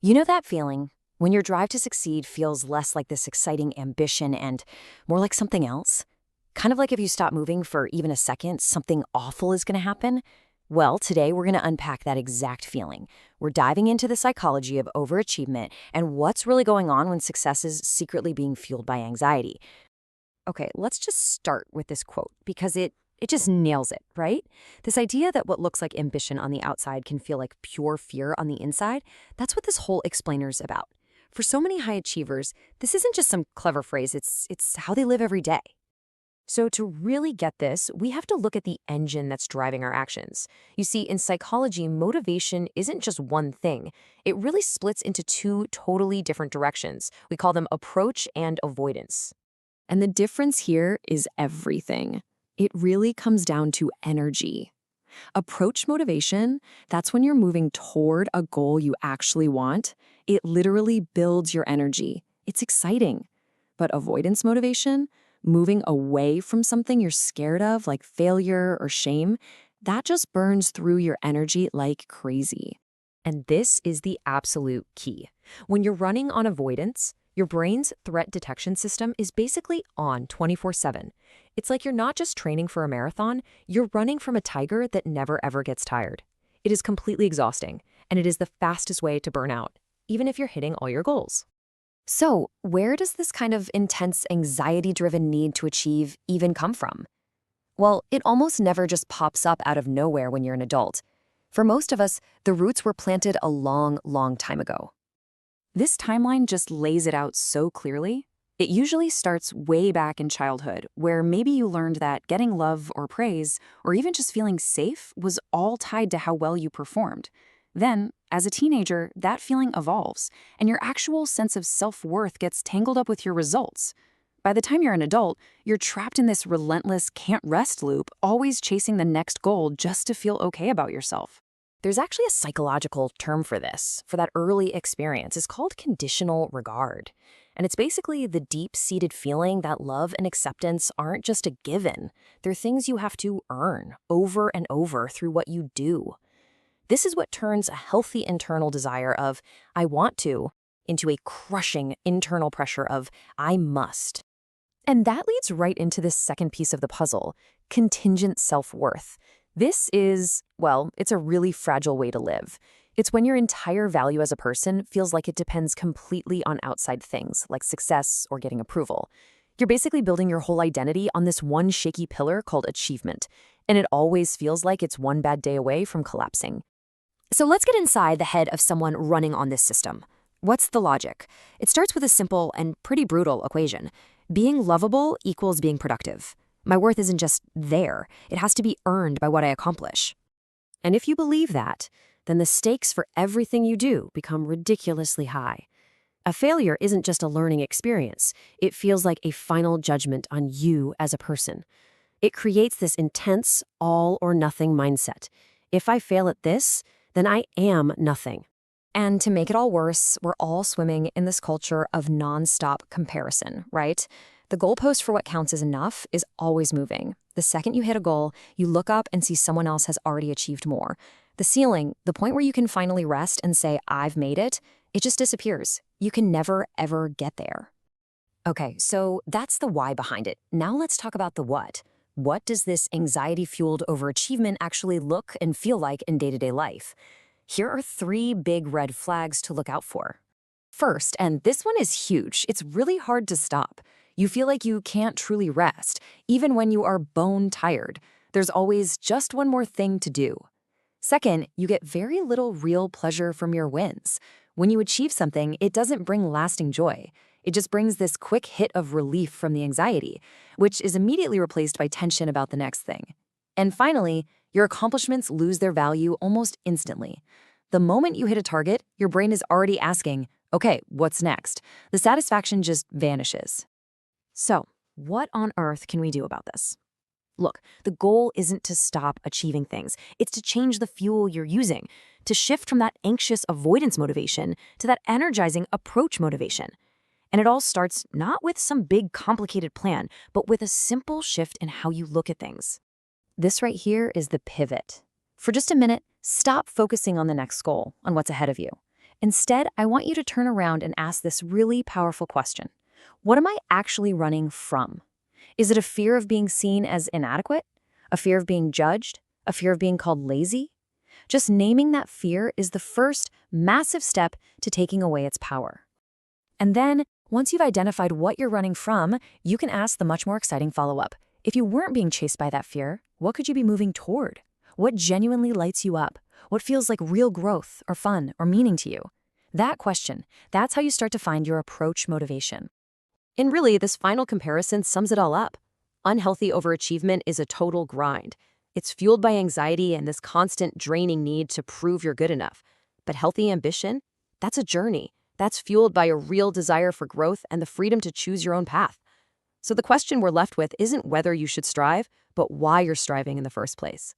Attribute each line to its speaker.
Speaker 1: You know that feeling when your drive to succeed feels less like this exciting ambition and more like something else? Kind of like if you stop moving for even a second, something awful is going to happen? Well, today we're going to unpack that exact feeling. We're diving into the psychology of overachievement and what's really going on when success is secretly being fueled by anxiety. Okay, let's just start with this quote because it just nails it, right? This idea that what looks like ambition on the outside can feel like pure fear on the inside, that's what this whole explainer's about. For so many high achievers, this isn't just some clever phrase, it's how they live every day. So to really get this, we have to look at the engine that's driving our actions. You see, in psychology, motivation isn't just one thing. It really splits into two totally different directions. We call them approach and avoidance. And the difference here is everything. It really comes down to energy. Approach motivation, that's when you're moving toward a goal you actually want. It literally builds your energy. It's exciting. But avoidance motivation, moving away from something you're scared of, like failure or shame, that just burns through your energy like crazy. And this is the absolute key. When you're running on avoidance, your brain's threat detection system is basically on 24/7. It's like you're not just training for a marathon, you're running from a tiger that never ever gets tired. It is completely exhausting, and it is the fastest way to burn out, even if you're hitting all your goals. So, where does this kind of intense anxiety-driven need to achieve even come from? Well, it almost never just pops up out of nowhere when you're an adult. For most of us, the roots were planted a long, long time ago. This timeline just lays it out so clearly. It usually starts way back in childhood, where maybe you learned that getting love or praise, or even just feeling safe, was all tied to how well you performed. Then, as a teenager, that feeling evolves, and your actual sense of self-worth gets tangled up with your results. By the time you're an adult, you're trapped in this relentless can't-rest loop, always chasing the next goal just to feel okay about yourself. There's actually a psychological term for this, for that early experience. It's called conditional regard. And it's basically the deep-seated feeling that love and acceptance aren't just a given. They're things you have to earn over and over through what you do. This is what turns a healthy internal desire of, I want to, into a crushing internal pressure of, I must. And that leads right into this second piece of the puzzle, contingent self-worth. This is, well, it's a really fragile way to live. It's when your entire value as a person feels like it depends completely on outside things, like success or getting approval. You're basically building your whole identity on this one shaky pillar called achievement, and it always feels like it's one bad day away from collapsing. So let's get inside the head of someone running on this system. What's the logic? It starts with a simple and pretty brutal equation. Being lovable equals being productive. My worth isn't just there. It has to be earned by what I accomplish. And if you believe that, then the stakes for everything you do become ridiculously high. A failure isn't just a learning experience. It feels like a final judgment on you as a person. It creates this intense all-or-nothing mindset. If I fail at this, then I am nothing. And to make it all worse, we're all swimming in this culture of nonstop comparison, right? The goalpost for what counts as enough is always moving. The second you hit a goal, you look up and see someone else has already achieved more. The ceiling, the point where you can finally rest and say, I've made it, it just disappears. You can never, ever get there. Okay, so that's the why behind it. Now let's talk about the what. What does this anxiety-fueled overachievement actually look and feel like in day-to-day life? Here are 3 big red flags to look out for. First, and this one is huge, it's really hard to stop. You feel like you can't truly rest, even when you are bone tired. There's always just one more thing to do. Second, you get very little real pleasure from your wins. When you achieve something, it doesn't bring lasting joy. It just brings this quick hit of relief from the anxiety, which is immediately replaced by tension about the next thing. And finally, your accomplishments lose their value almost instantly. The moment you hit a target, your brain is already asking, okay, what's next? The satisfaction just vanishes. So, what on earth can we do about this? Look, the goal isn't to stop achieving things. It's to change the fuel you're using, to shift from that anxious avoidance motivation to that energizing approach motivation. And it all starts not with some big complicated plan, but with a simple shift in how you look at things. This right here is the pivot. For just a minute, stop focusing on the next goal, on what's ahead of you, Instead, I want you to turn around and ask this really powerful question. What am I actually running from? Is it a fear of being seen as inadequate? A fear of being judged? A fear of being called lazy? Just naming that fear is the first massive step to taking away its power. And then, once you've identified what you're running from, you can ask the much more exciting follow-up. If you weren't being chased by that fear, what could you be moving toward? What genuinely lights you up? What feels like real growth or fun or meaning to you? That question, that's how you start to find your approach motivation. And really, this final comparison sums it all up. Unhealthy overachievement is a total grind. It's fueled by anxiety and this constant draining need to prove you're good enough. But healthy ambition? That's a journey. That's fueled by a real desire for growth and the freedom to choose your own path. So the question we're left with isn't whether you should strive, but why you're striving in the first place.